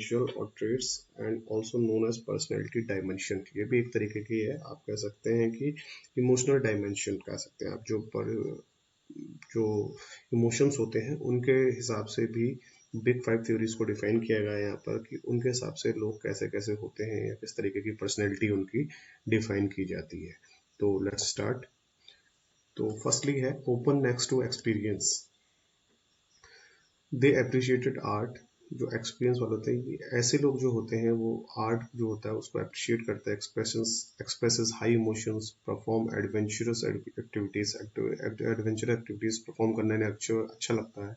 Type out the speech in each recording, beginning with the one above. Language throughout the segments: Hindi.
पोटेंशियल और traits and also known as personality dimension. ये भी एक तरीके की है, आप कह सकते हैं कि इमोशनल डायमेंशन कह सकते हैं आप। जो इमोशंस होते हैं उनके हिसाब से भी बिग फाइव थ्योरीज को डिफाइन किया गया है यहाँ पर, कि उनके हिसाब से लोग कैसे कैसे होते हैं या किस तरीके की पर्सनैलिटी उनकी डिफाइन की जाती है। तो लेट्स स्टार्ट। तो फर्स्टली है open next to experience. They appreciated art. जो एक्सपीरियंस वाले होते हैं, ऐसे लोग जो होते हैं वो आर्ट जो होता है उसको अप्रिशिएट करते हैं, expresses high emotions, perform adventurous activities. Adventurous activities perform करने में अच्छा लगता है।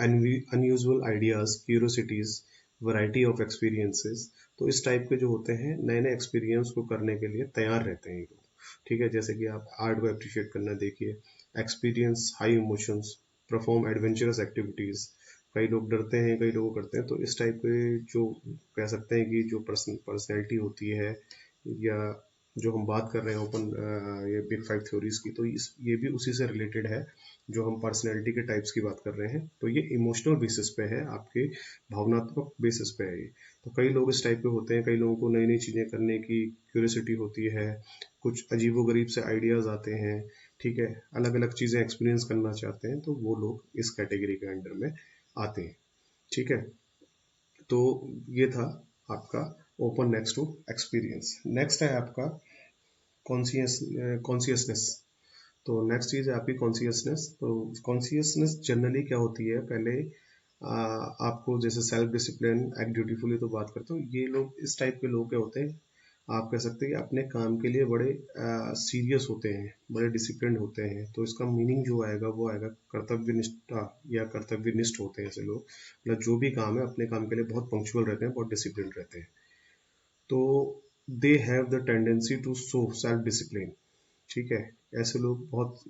Unusual ideas, curiosities, variety of experiences. तो इस टाइप के जो होते हैं नए नए एक्सपीरियंस को करने के लिए तैयार रहते हैं ये लोग। ठीक है, जैसे कि आप आर्ट को अप्रिशिएट करना देखिए, experience high emotions, perform adventurous activities. कई लोग डरते हैं, कई लोग करते हैं। तो इस टाइप के जो कह सकते हैं कि जो पर्सनैलिटी होती है, या जो हम बात कर रहे हैं ओपन ये बिग फाइव थ्योरीज की, तो ये भी उसी से रिलेटेड है जो हम पर्सनैलिटी के टाइप्स की बात कर रहे हैं। तो ये इमोशनल बेसिस पे है, आपके भावनात्मक बेसिस पे है ये। तो कई लोग इस टाइप के होते हैं, कई लोगों को नई नई चीज़ें करने की क्यूरियोसिटी होती है, कुछ अजीबोगरीब से आइडियाज आते हैं, ठीक है, अलग अलग चीज़ें एक्सपीरियंस करना चाहते हैं, तो वो लोग इस कैटेगरी के अंडर में आते हैं। ठीक है, तो ये था आपका open next to experience. Next है आपका कॉन्सियसनेस। तो नेक्स्ट चीज है आपकी कॉन्सियसनेस। तो कॉन्सियसनेस जनरली क्या होती है, पहले आपको जैसे सेल्फ डिसिप्लिन, एक्ट ड्यूटीफुली तो बात करते हो, ये लोग इस टाइप के लोग क्या होते हैं, आप कह सकते हैं कि अपने काम के लिए बड़े सीरियस होते हैं, बड़े डिसिप्लिन होते हैं। तो इसका मीनिंग जो आएगा वो आएगा कर्तव्य निष्ठा या कर्तव्यनिष्ठ होते हैं ऐसे लोग। मतलब जो भी काम है अपने काम के लिए बहुत पंक्चुअल रहते हैं, बहुत डिसिप्लिन रहते हैं। तो they have the tendency to show self discipline. ठीक है, ऐसे लोग बहुत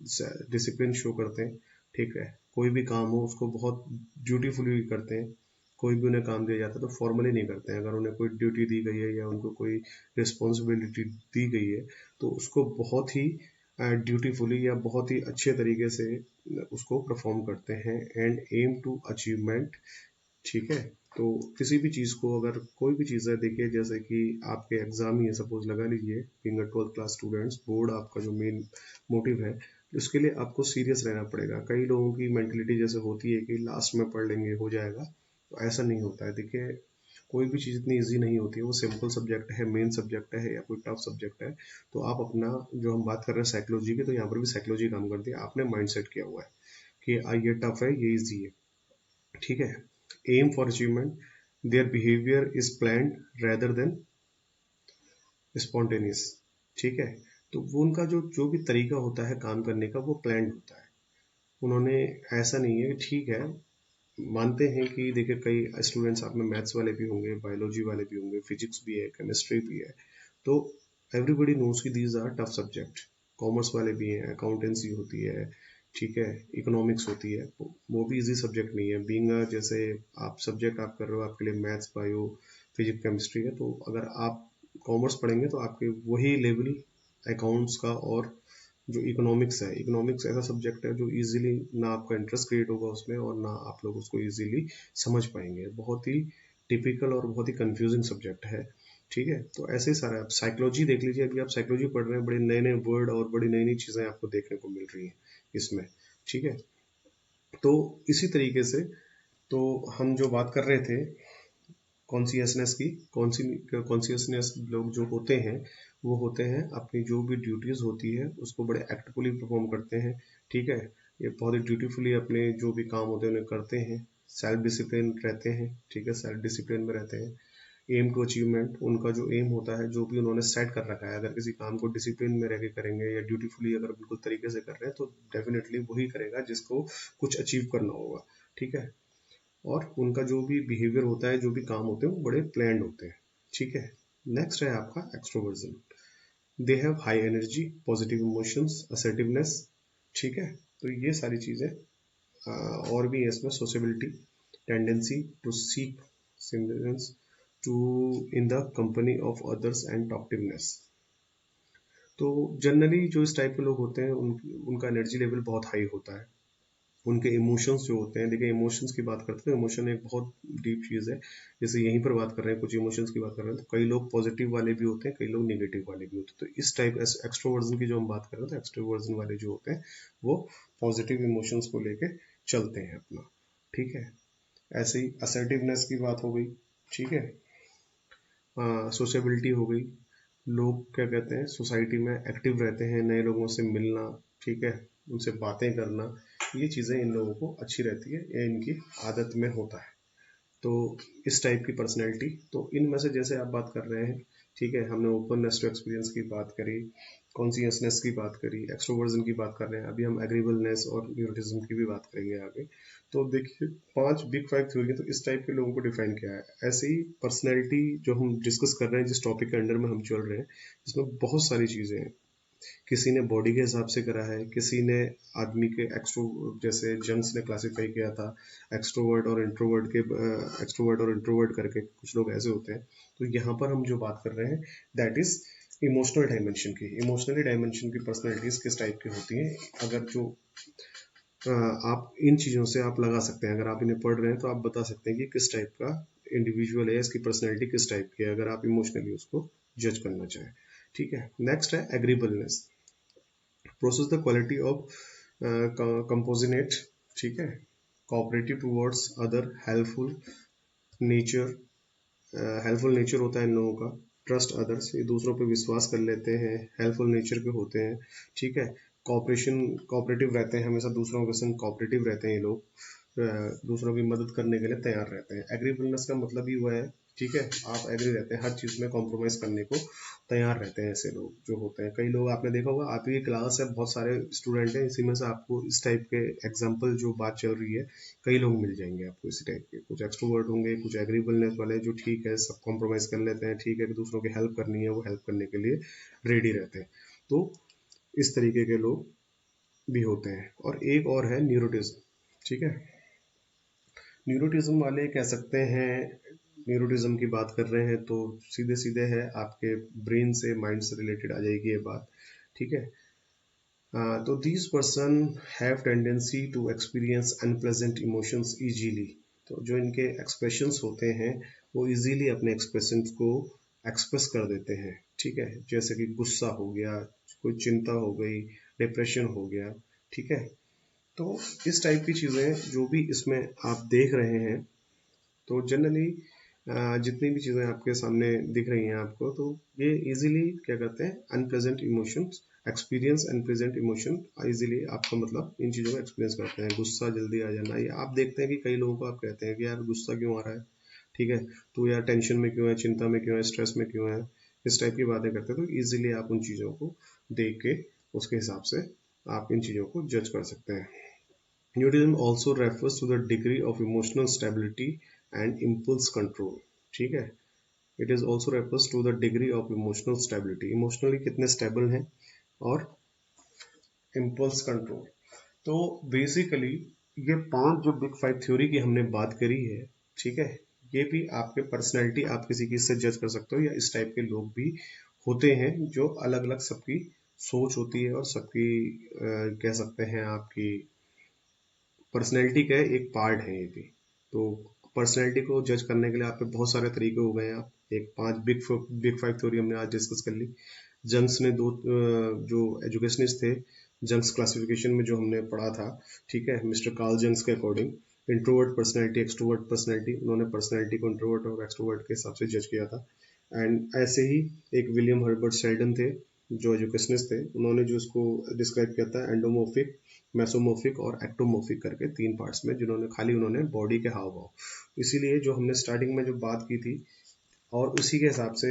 डिसिप्लिन शो करते हैं। ठीक है, कोई भी काम हो उसको बहुत ड्यूटीफुली करते हैं। कोई भी उन्हें काम दिया जाता है तो फॉर्मली नहीं करते हैं। अगर उन्हें कोई ड्यूटी दी गई है या उनको कोई रिस्पॉन्सिबिलिटी दी गई है तो उसको बहुत ही ड्यूटीफुली या बहुत ही अच्छे तरीके से उसको परफॉर्म करते हैं, एंड एम टू अचीवमेंट। ठीक है, तो किसी भी चीज़ को, अगर कोई भी चीज़ है, देखिए जैसे कि आपके एग्जाम ही है, सपोज लगा लीजिए being a 12th class students, board आपका जो मेन मोटिव है, उसके लिए आपको सीरियस रहना पड़ेगा। कई लोगों की मेंटलिटी जैसे होती है कि लास्ट में पढ़ लेंगे हो जाएगा, तो ऐसा नहीं होता है। देखिए कोई भी चीज़ इतनी ईजी नहीं होती है, वो सिंपल सब्जेक्ट है, मेन सब्जेक्ट है या कोई टफ सब्जेक्ट है, तो आप अपना, जो हम बात कर रहे हैं साइकोलॉजी की, तो यहाँ पर भी साइकोलॉजी काम करती है। आपने माइंड सेट किया हुआ है कि ये टफ है, ये ईजी है। ठीक है, aim for achievement, their behaviour is planned rather than spontaneous. ठीक है, तो वो उनका जो जो भी तरीका होता है काम करने का वो प्लान्ड होता है। उन्होंने, ऐसा नहीं है, ठीक है, मानते हैं कि देखिए कई स्टूडेंट्स आप में मैथ्स वाले भी होंगे, बायोलॉजी वाले भी होंगे, फिजिक्स भी है, केमिस्ट्री भी है, तो एवरीबडी नोज कि these are tough subject. Commerce वाले भी हैं, अकाउंटेंसी होती है, ठीक है, इकोनॉमिक्स होती है, वो भी इजी सब्जेक्ट नहीं है। बीइंग जैसे आप सब्जेक्ट आप कर रहे हो, आपके लिए मैथ्स, बायो, फिजिक्स, केमिस्ट्री है, तो अगर आप कॉमर्स पढ़ेंगे तो आपके वही लेवल अकाउंट्स का, और जो इकोनॉमिक्स है, इकोनॉमिक्स ऐसा सब्जेक्ट है जो इजीली ना आपका इंटरेस्ट क्रिएट होगा उसमें, और ना आप लोग उसको इजीली समझ पाएंगे। बहुत ही टिपिकल और बहुत ही कंफ्यूजिंग सब्जेक्ट है। ठीक है, तो ऐसे ही सारा, आप साइकोलॉजी देख लीजिए, अभी आप साइकोलॉजी पढ़ रहे हैं, बड़े नए नए वर्ड और बड़ी नई नई चीज़ें आपको देखने को मिल रही हैं इसमें। ठीक है, तो इसी तरीके से, तो हम जो बात कर रहे थे कॉन्सियसनेस की, कॉन्सियसनेस लोग जो होते हैं वो होते हैं अपनी जो भी ड्यूटीज होती है उसको बड़े एक्टफुली परफॉर्म करते हैं। ठीक है, ये बहुत ही ड्यूटीफुली अपने जो भी काम होते हैं उन्हें करते हैं, सेल्फ डिसिप्लिन रहते हैं। ठीक है, सेल्फ डिसिप्लिन में रहते हैं। एम टू अचीवमेंट, उनका जो एम होता है, जो भी उन्होंने सेट कर रखा है, अगर किसी काम को डिसिप्लिन में रह के करेंगे या ड्यूटीफुली अगर बिल्कुल तरीके से कर रहे हैं तो डेफिनेटली वही करेगा जिसको कुछ अचीव करना होगा। ठीक है, और उनका जो भी बिहेवियर होता है, जो भी काम होते हैं वो बड़े प्लान्ड होते हैं। ठीक है, नेक्स्ट है आपका extroversion. They have high energy, positive emotions, assertiveness. ठीक है, तो ये सारी चीज़ें, और भी है इसमें, sociability, tendency to seek similarance to in the company of others and talkativeness. तो जनरली जो इस टाइप के लोग होते हैं उनका एनर्जी लेवल बहुत हाई होता है, उनके इमोशंस जो होते हैं, देखिए इमोशंस की बात करते हैं, इमोशन एक बहुत डीप चीज़ है। जैसे यहीं पर बात कर रहे हैं, कुछ इमोशंस की बात कर रहे हैं, तो कई लोग पॉजिटिव वाले भी होते हैं, कई लोग नेगेटिव वाले भी होते हैं। तो इस टाइप एक्सट्रोवर्जन की जो हम बात कर रहे हैं, तो एक्सट्रोवर्जन वाले जो होते हैं वो पॉजिटिव इमोशंस को लेके चलते हैं अपना, ठीक है। ऐसे ही असर्टिवनेस की बात हो गई, ठीक है। सोशेबिलिटी हो गई, लोग क्या कहते हैं सोसाइटी में एक्टिव रहते हैं, नए लोगों से मिलना, ठीक है, उनसे बातें करना, ये चीज़ें इन लोगों को अच्छी रहती है, ये इनकी आदत में होता है। तो इस टाइप की पर्सनैलिटी, तो इनमें से जैसे आप बात कर रहे हैं, ठीक है, हमने ओपननेस टू एक्सपीरियंस की बात करी, कॉन्सियसनेस की बात करी, एक्सट्रोवर्जन की बात कर रहे हैं, अभी हम एग्रीबलनेस और न्यूरोटिज्म की भी बात करेंगे आगे। तो देखिए 5 बिग 5 थ्योरी है, तो इस टाइप के लोगों को डिफाइन किया है। ऐसे ही पर्सनैलिटी जो हम डिस्कस कर रहे हैं, जिस टॉपिक के अंडर में हम चल रहे हैं, इसमें बहुत सारी चीज़ें हैं। किसी ने बॉडी के हिसाब से करा है, किसी ने आदमी के एक्सट्रो, जैसे जंग्स ने क्लासिफाई किया था एक्सट्रोवर्ट और इंट्रोवर्ट के, एक्सट्रोवर्ट और इंट्रोवर्ट करके कुछ लोग ऐसे होते हैं। तो यहाँ पर हम जो बात कर रहे हैं दैट इज इमोशनल डायमेंशन की। इमोशनली डायमेंशन की पर्सनैलिटीज किस टाइप की होती हैं, अगर जो आप इन चीज़ों से आप लगा सकते हैं, अगर आप इन्हें पढ़ रहे हैं तो आप बता सकते हैं कि किस टाइप का इंडिविजुअल है, इसकी पर्सनैलिटी किस टाइप की है, अगर आप इमोशनली उसको जज करना चाहें, ठीक है। नेक्स्ट है एग्रीबलनेस, प्रोसेस द क्वालिटी ऑफ कंपोजिनेट, ठीक है, cooperative towards other, helpful nature, helpful nature होता है इन लोगों का, ट्रस्ट अदर्स, ये दूसरों पे विश्वास कर लेते हैं, हेल्पफुल नेचर के होते हैं, ठीक है। कॉपरेशन, कॉपरेटिव रहते हैं, हमेशा दूसरों के संग कॉपरेटिव रहते हैं ये लोग, दूसरों की मदद करने के लिए तैयार रहते हैं। एग्रीबलनेस का मतलब ही हुआ है, ठीक है, आप एग्री रहते हैं, हर चीज़ में कॉम्प्रोमाइज करने को तैयार रहते हैं, ऐसे लोग जो होते हैं। कई लोग आपने देखा होगा, आपकी क्लास है, बहुत सारे स्टूडेंट हैं, इसी में से आपको इस टाइप के एग्जाम्पल जो बात चल रही है, कई लोग मिल जाएंगे आपको इसी टाइप के। कुछ एक्सट्रोवर्ट होंगे, कुछ एग्रीबलनेस वाले जो ठीक है सब कॉम्प्रोमाइज कर लेते हैं, ठीक है, दूसरों की हेल्प करनी है वो हेल्प करने के लिए रेडी रहते हैं। तो इस तरीके के लोग भी होते हैं। और एक और है न्यूरोटिज्म, ठीक है। न्यूरोटिज्म वाले कह सकते हैं, न्यूरोटिज्म की बात कर रहे हैं तो सीधे सीधे है आपके ब्रेन से, माइंड से रिलेटेड आ जाएगी ये बात, ठीक है। तो these person have tendency to experience unpleasant emotions easily, तो जो इनके एक्सप्रेशंस होते हैं वो इजीली अपने एक्सप्रेशंस को एक्सप्रेस कर देते हैं, ठीक है। जैसे कि गुस्सा हो गया, कोई चिंता हो गई, डिप्रेशन हो गया, ठीक है। तो इस टाइप की चीज़ें जो भी इसमें आप देख रहे हैं, तो जनरली जितनी भी चीज़ें आपके सामने दिख रही हैं आपको, तो ये इजीली क्या कहते हैं unpleasant emotions experience, unpleasant emotion easily, आपका मतलब इन चीज़ों को एक्सपीरियंस करते हैं। गुस्सा जल्दी आ जाना, ये आप देखते हैं कि कई लोगों को आप कहते हैं कि यार गुस्सा क्यों आ रहा है, ठीक है, तो यार टेंशन में क्यों है, चिंता में क्यों है, स्ट्रेस में क्यों है, इस टाइप की बातें करते हैं। तो ईजिली आप उन चीज़ों को देख के उसके हिसाब से आप इन चीज़ों को जज कर सकते हैं। Nudism also refers to the degree of emotional stability and impulse control, ठीक है। It is also refers to the degree of emotional stability, emotionally कितने stable हैं, और impulse control। तो बेसिकली ये 5 जो बिग 5 थ्योरी की हमने बात करी है, ठीक है, ये भी आपके पर्सनैलिटी, आप किसी की से जज कर सकते हो, या इस टाइप के लोग भी होते हैं जो अलग अलग सबकी सोच होती है और सबकी कह सकते हैं आपकी पर्सनैलिटी का एक पार्ट है ये भी। तो पर्सनैलिटी को जज करने के लिए आप पे बहुत सारे तरीके हो गए। आप एक 5 बिग 5 थ्योरी हमने आज डिस्कस कर ली। जंग्स ने दो जो एजुकेशनिस्ट थे, जंग्स क्लासिफिकेशन में जो हमने पढ़ा था, ठीक है, मिस्टर कार्ल जंग्स के according introvert personality, extrovert personality, उन्होंने पर्सनैलिटी को इंट्रोवर्ट और एक्सट्रोवर्ट के हिसाब से जज किया था। एंड ऐसे ही एक विलियम हर्बर्ट शेल्डन थे जो एजुकेशनिस्ट थे, उन्होंने जो इसको डिस्क्राइब किया था एंडोमोर्फिक, मेसोमोर्फिक और एक्टोमोर्फिक करके 3 पार्ट्स में, जिन्होंने खाली उन्होंने बॉडी के हाव भाव। इसीलिए जो हमने स्टार्टिंग में जो बात की थी और उसी के हिसाब से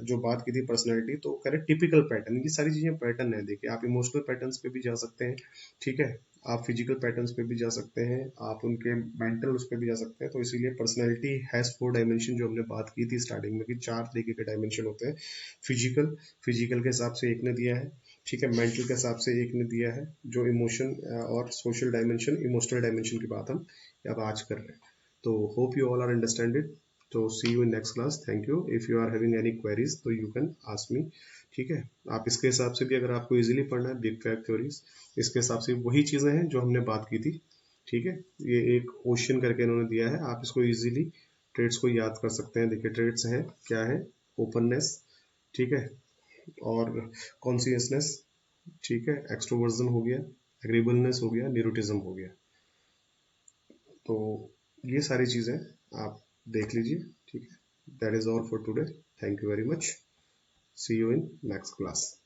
जो बात की थी पर्सनैलिटी, तो करेक्ट टिपिकल पैटर्न, ये सारी चीज़ें पैटर्न है। देखिए आप इमोशनल पैटर्न्स पे भी जा सकते हैं, ठीक है, आप फिजिकल पैटर्न्स पे भी जा सकते हैं, आप उनके मेंटल उस पर भी जा सकते हैं। तो इसीलिए पर्सनैलिटी हैज़ 4 डायमेंशन, जो हमने बात की थी स्टार्टिंग में कि 4 तरीके के डायमेंशन होते हैं। फिजिकल, फिजिकल के हिसाब से एक ने दिया है, ठीक है, मेंटल के हिसाब से एक ने दिया है, जो इमोशन और सोशल डायमेंशन, इमोशनल डायमेंशन की बात हम अब आज कर रहे हैं। तो hope you all are understand it, तो see you in next class, thank you. If you are having any queries तो यू कैन आस्क मी, ठीक है। आप इसके हिसाब से भी अगर आपको इजीली पढ़ना है बिग फैक्ट थ्योरीज, इसके हिसाब से वही चीज़ें हैं जो हमने बात की थी, ठीक है। ये एक ओशन करके इन्होंने दिया है, आप इसको इजीली ट्रेड्स को याद कर सकते हैं। देखिए ट्रेड्स हैं क्या है, ओपननेस, ठीक है, और कॉन्शियसनेस, ठीक है, एक्सट्रोवर्जन हो गया, एग्रीबलनेस हो गया, न्यूरोटिज्म हो गया। तो ये सारी चीज़ें आप देख लीजिए, ठीक है। That is all for today, thank you very much, see you in next class.